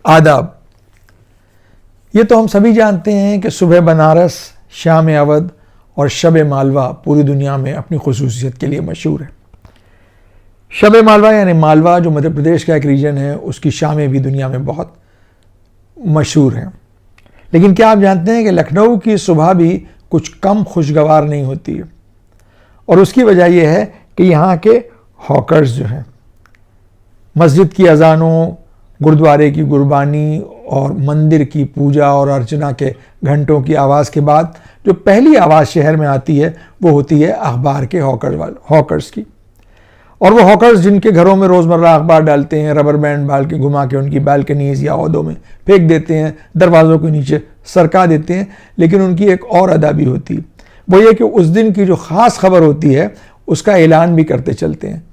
आदाब। ये तो हम सभी जानते हैं कि सुबह बनारस, शाम अवध और शब मालवा पूरी दुनिया में अपनी खुसूसियत के लिए मशहूर है। शब मालवा यानी मालवा जो मध्य प्रदेश का एक रीजन है, उसकी शामें भी दुनिया में बहुत मशहूर हैं। लेकिन क्या आप जानते हैं कि लखनऊ की सुबह भी कुछ कम खुशगवार नहीं होती है, और उसकी वजह यह है कि यहाँ के हॉकर्स जो हैं, मस्जिद की अजानों, गुरुद्वारे की गुरबानी और मंदिर की पूजा और अर्चना के घंटों की आवाज़ के बाद जो पहली आवाज़ शहर में आती है वो होती है अखबार के हॉकर्स की। और वो हॉकर्स जिनके घरों में रोज़मर्रा अखबार डालते हैं, रबर बैंड डाल के घुमा के उनकी बालकनीज या ओहदों में फेंक देते हैं, दरवाज़ों के नीचे सरका देते हैं। लेकिन उनकी एक और अदा भी होती है, वो ये कि उस दिन की जो ख़ास खबर होती है उसका ऐलान भी करते चलते हैं।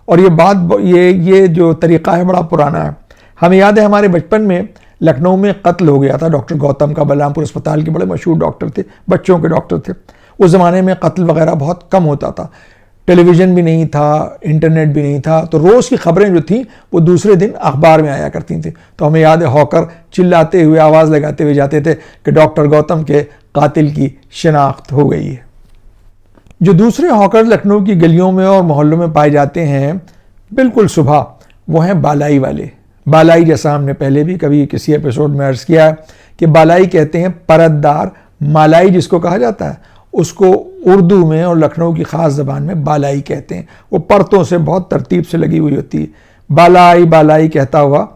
और ये जो तरीक़ा है बड़ा पुराना है। हमें याद है हमारे बचपन में लखनऊ में कत्ल हो गया था डॉक्टर गौतम का, बलरामपुर अस्पताल के बड़े मशहूर डॉक्टर थे, बच्चों के डॉक्टर थे। उस ज़माने में कत्ल वगैरह बहुत कम होता था, टेलीविज़न भी नहीं था, इंटरनेट भी नहीं था, तो रोज़ की खबरें जो थीं वो दूसरे दिन अखबार में आया करती थी। तो हमें याद है हॉकर चिल्लाते हुए, आवाज़ लगाते हुए जाते थे कि डॉक्टर गौतम के कातिल की शिनाख्त हो गई है। जो दूसरे हॉकर लखनऊ की गलियों में और मोहल्लों में पाए जाते हैं बिल्कुल सुबह, वो हैं बालाई वाले। बालाई, जैसा हमने पहले भी कभी किसी एपिसोड में अर्ज़ किया है कि बालाई कहते हैं परतदार, मालाई जिसको कहा जाता है उसको उर्दू में और लखनऊ की ख़ास ज़बान में बालाई कहते हैं। वो परतों से बहुत तरतीब से लगी हुई होती है। बालाई बालाई कहता हुआ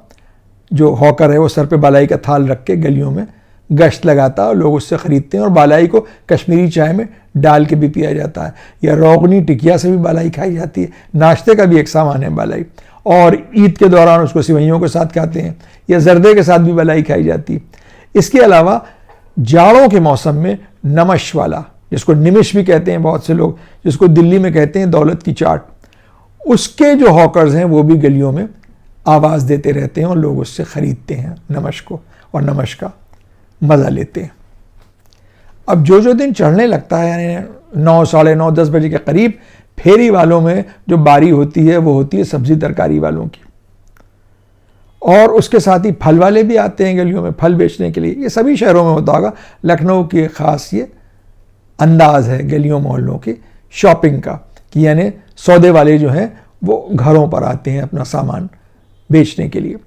जो हॉकर है वो सर पे बालाई का थाल रख के गलियों में गश्त लगाता है और लोग उससे ख़रीदते हैं। और बालाई को कश्मीरी चाय में डाल के भी पिया जाता है, या रोगनी टिकिया से भी बालाई खाई जाती है। नाश्ते का भी एक सामान है बालाई, और ईद के दौरान उसको सिवैयों के साथ खाते हैं, या जर्दे के साथ भी बालाई खाई जाती है। इसके अलावा जाड़ों के मौसम में नमश वाला, जिसको निमिश भी कहते हैं बहुत से लोग, जिसको दिल्ली में कहते हैं दौलत की चाट, उसके जो हॉकर्स हैं वो भी गलियों में आवाज़ देते रहते हैं और लोग उससे ख़रीदते हैं नमश को, और नमश का मज़ा लेते हैं। अब जो दिन चढ़ने लगता है, यानी 9, साढ़े 9, 10 बजे के करीब, फेरी वालों में जो बारी होती है वो होती है सब्ज़ी तरकारी वालों की, और उसके साथ ही फल वाले भी आते हैं गलियों में फल बेचने के लिए। ये सभी शहरों में होता होगा, लखनऊ की ख़ास ये अंदाज़ है गलियों मोहल्लों की शॉपिंग का, कि यानी सौदे वाले जो हैं वो घरों पर आते हैं अपना सामान बेचने के लिए।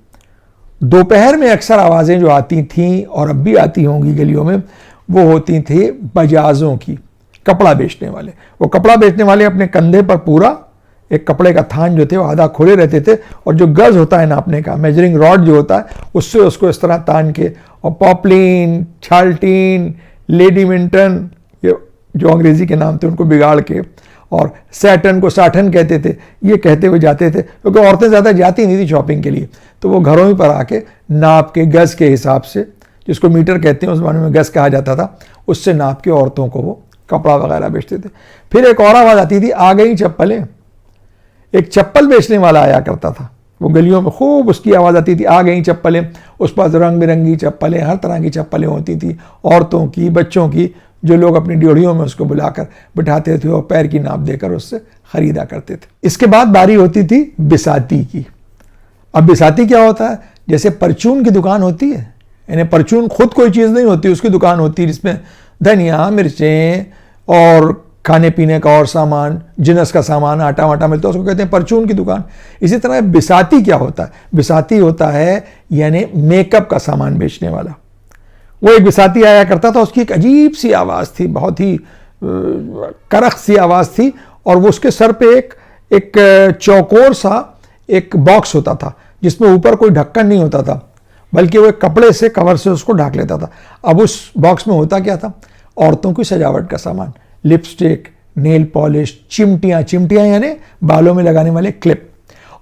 दोपहर में अक्सर आवाज़ें जो आती थीं और अब भी आती होंगी गलियों में, वो होती थी बजाजों की, कपड़ा बेचने वाले। वो कपड़ा बेचने वाले अपने कंधे पर पूरा एक कपड़े का थान जो थे वो आधा खोले रहते थे, और जो गज होता है नापने का, मेजरिंग रॉड जो होता है, उससे उसको इस तरह तान के, और पॉपलिन, छाल्टीन, लेडी मिंटन, ये जो अंग्रेज़ी के नाम थे उनको बिगाड़ के, और सैटन को साठन कहते थे, ये कहते हुए जाते थे। क्योंकि औरतें ज़्यादा जाती नहीं थी शॉपिंग के लिए, तो वो घरों ही पर आके नाप के गज़ के हिसाब से, जिसको मीटर कहते हैं उस ज़माने में गज़ कहा जाता था, उससे नाप के औरतों को वो कपड़ा वगैरह बेचते थे। फिर एक और आवाज़ आती थी, आ गई चप्पलें। एक चप्पल बेचने वाला आया करता था, वो गलियों में खूब उसकी आवाज़ आती थी, आ गई चप्पलें। उस पर रंग बिरंगी चप्पलें, हर तरह की चप्पलें होती थी, औरतों की, बच्चों की, जो लोग अपनी ड्योढ़ियों में उसको बुलाकर बिठाते थे और पैर की नाप देकर उससे ख़रीदा करते थे। इसके बाद बारी होती थी बिसाती की। अब बिसाती क्या होता है? जैसे परचून की दुकान होती है, यानी परचून खुद कोई चीज़ नहीं होती, उसकी दुकान होती है जिसमें धनिया, मिर्चें और खाने पीने का और सामान, जिनस का सामान, आटा वाटा मिलता है, उसको कहते हैं परचून की दुकान। इसी तरह बिसाती क्या होता है? बिसाती होता है यानी मेकअप का सामान बेचने वाला। वो एक बिसाती आया करता था, उसकी एक अजीब सी आवाज़ थी, बहुत ही करख सी आवाज़ थी, और वो उसके सर पे एक चौकोर सा एक बॉक्स होता था जिसमें ऊपर कोई ढक्कन नहीं होता था, बल्कि वो एक कपड़े से, कवर से उसको ढक लेता था। अब उस बॉक्स में होता क्या था? औरतों की सजावट का सामान, लिपस्टिक, नेल पॉलिश, चिमटियाँ यानी बालों में लगाने वाले क्लिप,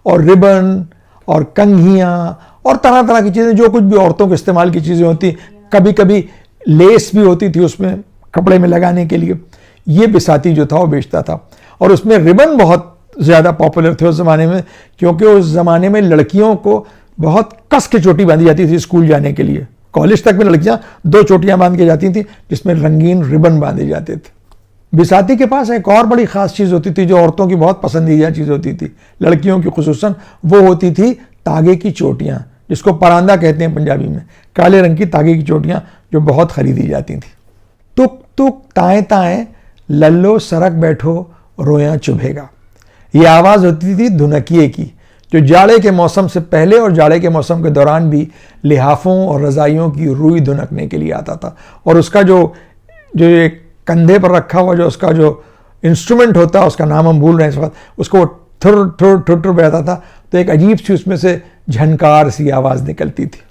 और रिबन, और कंघियाँ, और तरह तरह की चीज़ें, जो कुछ भी औरतों के इस्तेमाल की चीज़ें होती। कभी कभी लेस भी होती थी उसमें कपड़े में लगाने के लिए। ये बिसाती जो था वो बेचता था, और उसमें रिबन बहुत ज़्यादा पॉपुलर थे उस ज़माने में, क्योंकि उस ज़माने में लड़कियों को बहुत कस के चोटी बांधी जाती थी स्कूल जाने के लिए। कॉलेज तक में लड़कियां 2 चोटियां बांध के जाती थी जिसमें रंगीन रिबन बांधे जाते थे। बिसाती के पास एक और बड़ी ख़ास चीज़ होती थी जो औरतों की बहुत पसंदीदा चीज़ होती थी, लड़कियों की खुसूसन, वो होती थी तागे की चोटियाँ, जिसको परांदा कहते हैं पंजाबी में, काले रंग की तागे की चोटियाँ जो बहुत खरीदी जाती थी। तुक तुक ताएं ताएं लल्लो सरक बैठो रोया चुभेगा, ये आवाज़ होती थी धुनकिए की, जो जाड़े के मौसम से पहले और जाड़े के मौसम के दौरान भी लिहाफों और रज़ाइयों की रुई धुनकने के लिए आता था। और उसका जो ये कंधे पर रखा हुआ जो उसका जो इंस्ट्रूमेंट होता है, उसका नाम हम भूल रहे हैं इस वक्त, उसको वो ठुर ठुर ठुर ठुर बजाता था, तो एक अजीब सी उसमें से झनकार सी आवाज़ निकलती थी।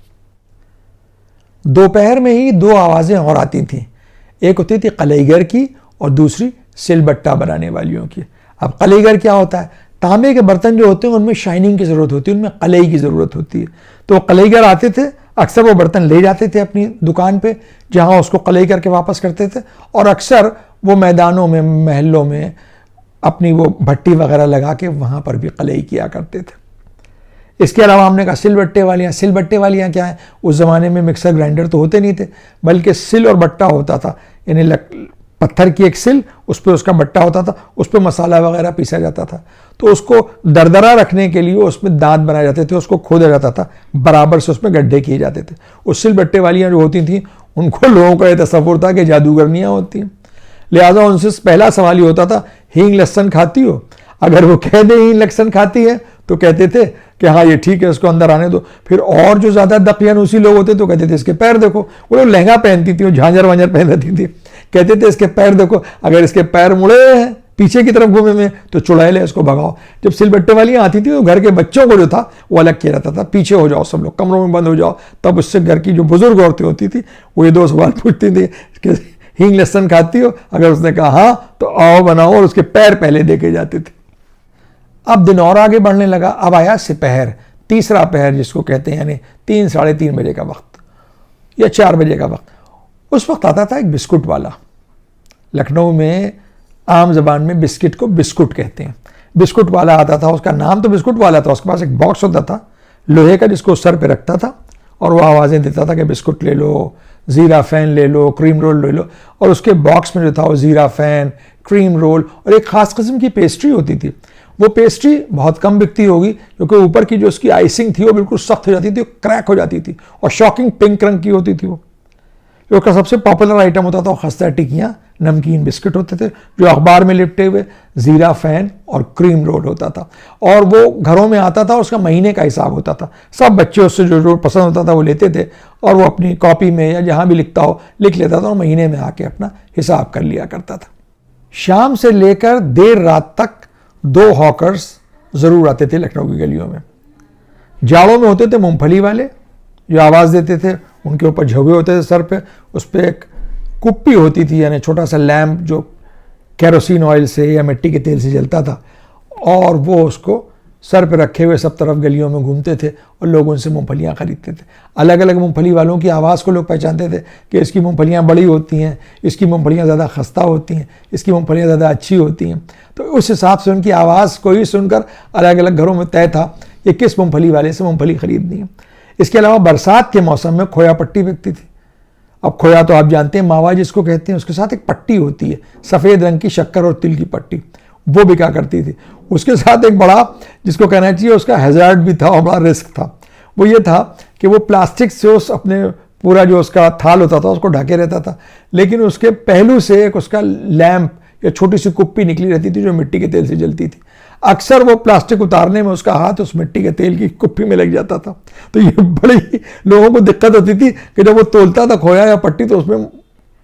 दोपहर में ही दो आवाज़ें और आती थीं, एक होती थी कलईगर की और दूसरी सिलबट्टा बनाने वालियों की। अब कलईगर क्या होता है? तांबे के बर्तन जो होते हैं उनमें शाइनिंग की ज़रूरत होती है, उनमें कलई की ज़रूरत होती है। तो कलईगर आते थे, अक्सर वो बर्तन ले जाते थे अपनी दुकान पे, जहाँ उसको कलई करके वापस करते थे, और अक्सर वो मैदानों में, महलों में अपनी वो भट्टी वगैरह लगा के वहाँ पर भी कलई किया करते थे। इसके अलावा हमने कहा सिलबट्टे वालियाँ क्या है? उस ज़माने में मिक्सर ग्राइंडर तो होते नहीं थे, बल्कि सिल और बट्टा होता था, यानी पत्थर की एक सिल, उस पर उसका बट्टा होता था, उस पर मसाला वगैरह पीसा जाता था। तो उसको दरदरा रखने के लिए उसमें दांत बनाए जाते थे, उसको खोदा जाता था, बराबर से उसमें गड्ढे किए जाते थे। उस सिलबट्टे वालियाँ जो होती थीं, उनको लोगों का ये तसव्वुर था कि जादूगरनियाँ होती हैं, लिहाजा उनसे पहला सवाल ये होता था, हींग लहसुन खाती हो? अगर वो कह दे हींग लहसुन खाती है तो कहते थे कि हाँ ये ठीक है, इसको अंदर आने दो। फिर और जो ज़्यादा दकियानूसी लोग होते तो कहते थे इसके पैर देखो। वो लोग लहंगा पहनती थी, वो झांझर वांझर पहन रहती थी, कहते थे इसके पैर देखो, अगर इसके पैर मुड़े हैं पीछे की तरफ घूमे में तो चुड़ैल है, इसको भगाओ। जब सिलबट्टे वालियाँ आती थी तो घर के बच्चों को जो था वो अलग किया रहता था, पीछे हो जाओ सब लोग, कमरों में बंद हो जाओ। तब उससे घर की जो बुजुर्ग औरतें होती थी वो ये दो सवाल पूछती थी कि हींग लहसुन खाती हो? अगर उसने कहा हाँ तो आओ बनाओ, और उसके पैर पहले देखे जाते थे। अब दिन और आगे बढ़ने लगा, अब आया सिपहर, तीसरा पहर जिसको कहते हैं, यानी 3 साढ़े 3 बजे का वक्त या 4 बजे का वक्त। उस वक्त आता था एक बिस्कुट वाला। लखनऊ में आम जबान में बिस्किट को बिस्कुट कहते हैं। बिस्कुट वाला आता था, उसका नाम तो बिस्कुट वाला था, उसके पास एक बॉक्स होता था लोहे का जिसको सर पे रखता था, और वो आवाज़ें देता था कि बिस्कुट ले लो, ज़ीरा फ़ैन ले लो, क्रीम रोल ले लो। और उसके बॉक्स में जो था वो ज़ीरा फ़ैन, क्रीम रोल और एक ख़ास किस्म की पेस्ट्री होती थी। वो पेस्ट्री बहुत कम बिकती होगी क्योंकि ऊपर की जो उसकी आइसिंग थी वो बिल्कुल सख्त हो जाती थी, क्रैक हो जाती थी, और शॉकिंग पिंक रंग की होती थी। वो उसका सबसे पॉपुलर आइटम होता था वो खस्ता टिकियाँ, नमकीन बिस्किट होते थे जो अखबार में लिपटे हुए, ज़ीरा फ़ैन और क्रीम रोल होता था। और वो घरों में आता था, उसका महीने का हिसाब होता था। सब बच्चे उससे जो जो पसंद होता था वो लेते थे, और वो अपनी कॉपी में या जहाँ भी लिखता हो लिख लेता था, और महीने में आके अपना हिसाब कर लिया करता था। शाम से लेकर देर रात तक 2 हॉकर्स ज़रूर आते थे लखनऊ की गलियों में। जाड़ों में होते थे मूंगफली वाले जो आवाज़ देते थे, उनके ऊपर झोंगे होते थे सर पे, उस पर एक कुप्पी होती थी, यानी छोटा सा लैम्प जो केरोसिन ऑयल से या मिट्टी के तेल से जलता था, और वो उसको सर पे रखे हुए सब तरफ गलियों में घूमते थे और लोग उनसे मूंगफलियाँ खरीदते थे। अलग अलग मूंगफली वालों की आवाज़ को लोग पहचानते थे कि इसकी मूंगफलियाँ बड़ी होती हैं, इसकी मूंगफलियाँ ज़्यादा खस्ता होती हैं, इसकी मूंगफलियाँ ज़्यादा अच्छी होती हैं। तो उस हिसाब से उनकी आवाज़ को ही सुनकर अलग अलग घरों में तय था कि किस मूंगफली वाले से मूंगफली खरीदनी है। इसके अलावा बरसात के मौसम में खोया पट्टी बिकती थी। अब खोया तो आप जानते हैं, मावा जिसको कहते हैं, उसके साथ एक पट्टी होती है सफ़ेद रंग की, शक्कर और तिल की पट्टी, वो बिका करती थी। उसके साथ एक बड़ा, जिसको कहना चाहिए उसका हैज़ार्ड भी था और बड़ा रिस्क था, वो ये था कि वो प्लास्टिक से उस अपने पूरा जो उसका थाल होता था उसको ढके रहता था, लेकिन उसके पहलू से एक उसका लैंप या छोटी सी कुप्पी निकली रहती थी जो मिट्टी के तेल से जलती थी। अक्सर वो प्लास्टिक उतारने में उसका हाथ उस मिट्टी के तेल की कुप्पी में लग जाता था। तो ये बड़ी लोगों को दिक्कत होती थी कि जब वो तोलता था खोया या पट्टी तो उसमें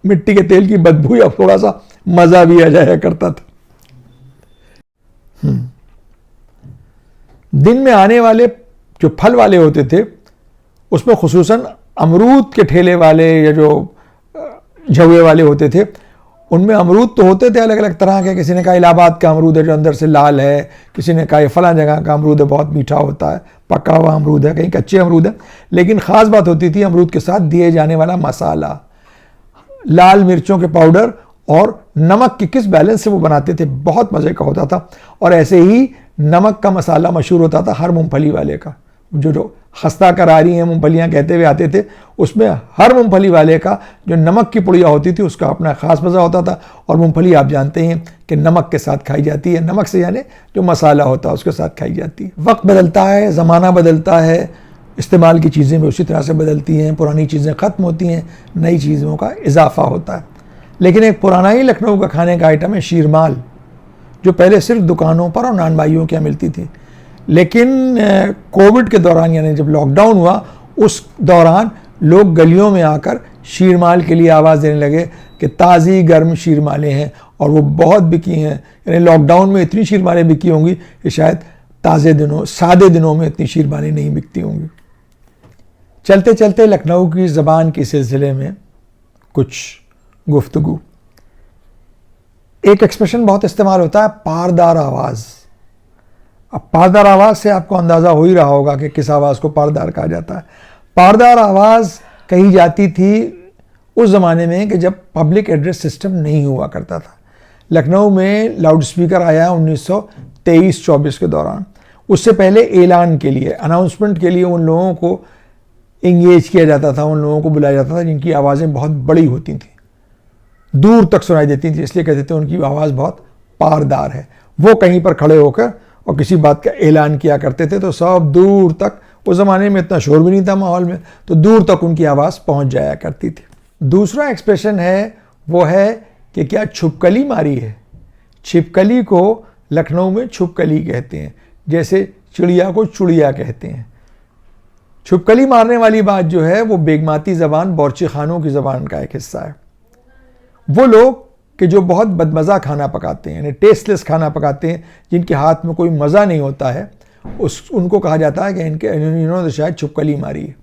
मिट्टी के तेल की बदबू या थोड़ा सा मज़ा भी आ जाया करता था। दिन में आने वाले जो फल वाले होते थे उसमें खुसूसन अमरूद के ठेले वाले या जो झुए वाले होते थे, उनमें अमरूद तो होते थे अलग अलग तरह के। किसी ने कहा इलाहाबाद का अमरूद है जो अंदर से लाल है, किसी ने कहा फलां जगह का अमरूद है बहुत मीठा होता है, पका हुआ अमरूद है, कहीं कच्चे अमरूद है। लेकिन ख़ास बात होती थी अमरूद के साथ दिए जाने वाला मसाला, लाल मिर्चों के पाउडर और नमक की किस बैलेंस से वो बनाते थे, बहुत मज़े का होता था। और ऐसे ही नमक का मसाला मशहूर होता था हर मूंगफली वाले का, जो खस्ता करारी हैं मूंगफलियाँ कहते हुए आते थे, उसमें हर मूंगफली वाले का जो नमक की पुड़िया होती थी उसका अपना ख़ास मज़ा होता था। और मूंगफली आप जानते हैं कि नमक के साथ खाई जाती है, नमक से यानी जो मसाला होता है उसके साथ खाई जाती है। वक्त बदलता है, ज़माना बदलता है, इस्तेमाल की चीज़ें भी उसी तरह से बदलती हैं, पुरानी चीज़ें ख़त्म होती हैं, नई चीज़ों का इजाफा होता है। लेकिन एक पुराना ही लखनऊ का खाने का आइटम है शीरमाल, जो पहले सिर्फ दुकानों पर और नान भाइयों के यहाँ मिलती थी। लेकिन कोविड के दौरान, यानी जब लॉकडाउन हुआ, उस दौरान लोग गलियों में आकर शीरमाल के लिए आवाज़ देने लगे कि ताज़ी गर्म शीरमालें हैं, और वो बहुत बिकी हैं। यानी लॉकडाउन में इतनी शीरमालें बिकी होंगी कि शायद सादे दिनों में इतनी शीरमालें नहीं बिकती होंगी। चलते चलते लखनऊ की ज़बान के सिलसिले में कुछ गुफ्तगू। एक एक्सप्रेशन बहुत इस्तेमाल होता है, पारदार आवाज़। अब पारदार आवाज़ से आपको अंदाज़ा हो ही रहा होगा कि किस आवाज़ को पारदार कहा जाता है। पारदार आवाज़ कही जाती थी उस ज़माने में कि जब पब्लिक एड्रेस सिस्टम नहीं हुआ करता था। लखनऊ में लाउड स्पीकर आया 1923-24 के दौरान। उससे पहले ऐलान के लिए, अनाउंसमेंट के लिए उन लोगों को इंगेज किया जाता था, उन लोगों को बुलाया जाता था जिनकी आवाज़ें बहुत बड़ी होती थी, दूर तक सुनाई देती थी, इसलिए कहते थे उनकी आवाज़ बहुत पारदार है। वो कहीं पर खड़े होकर और किसी बात का ऐलान किया करते थे तो सब दूर तक, उस ज़माने में इतना शोर भी नहीं था माहौल में, तो दूर तक उनकी आवाज़ पहुंच जाया करती थी। दूसरा एक्सप्रेशन है वो है कि क्या छुपकली मारी है। छिपकली को लखनऊ में छुपकली कहते हैं, जैसे चिड़िया को चुड़िया कहते हैं। छुपकली मारने वाली बात जो है वो बेगमाती ज़बान, बावर्ची खानों की ज़बान का एक हिस्सा है। वो लोग कि जो बहुत बदमज़ा खाना पकाते हैं, यानी टेस्टलेस खाना पकाते हैं, जिनके हाथ में कोई मज़ा नहीं होता है, उनको कहा जाता है कि इन्होंने तो शायद छुपकली मारी है।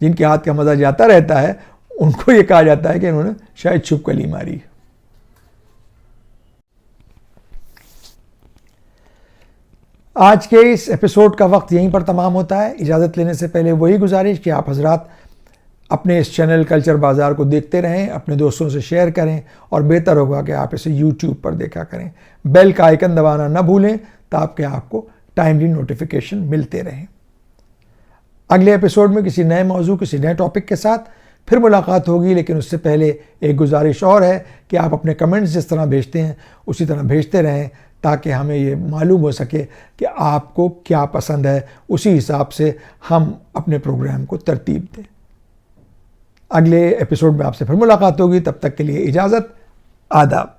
जिनके हाथ का मज़ा जाता रहता है उनको ये कहा जाता है कि इन्होंने शायद छुपकली मारी है। आज के इस एपिसोड का वक्त यहीं पर तमाम होता है। इजाज़त लेने से पहले वही गुजारिश कि आप हजरात अपने इस चैनल कल्चर बाज़ार को देखते रहें, अपने दोस्तों से शेयर करें, और बेहतर होगा कि आप इसे YouTube पर देखा करें। बेल का आइकन दबाना न भूलें ताकि आपको टाइमली नोटिफिकेशन मिलते रहें। अगले एपिसोड में किसी नए मौजू, किसी नए टॉपिक के साथ फिर मुलाकात होगी, लेकिन उससे पहले एक गुजारिश और है कि आप अपने कमेंट्स जिस तरह भेजते हैं उसी तरह भेजते रहें, ताकि हमें ये मालूम हो सके कि आपको क्या पसंद है, उसी हिसाब से हम अपने प्रोग्राम को तरतीब दें। अगले एपिसोड में आपसे फिर मुलाकात होगी, तब तक के लिए इजाज़त, आदाब।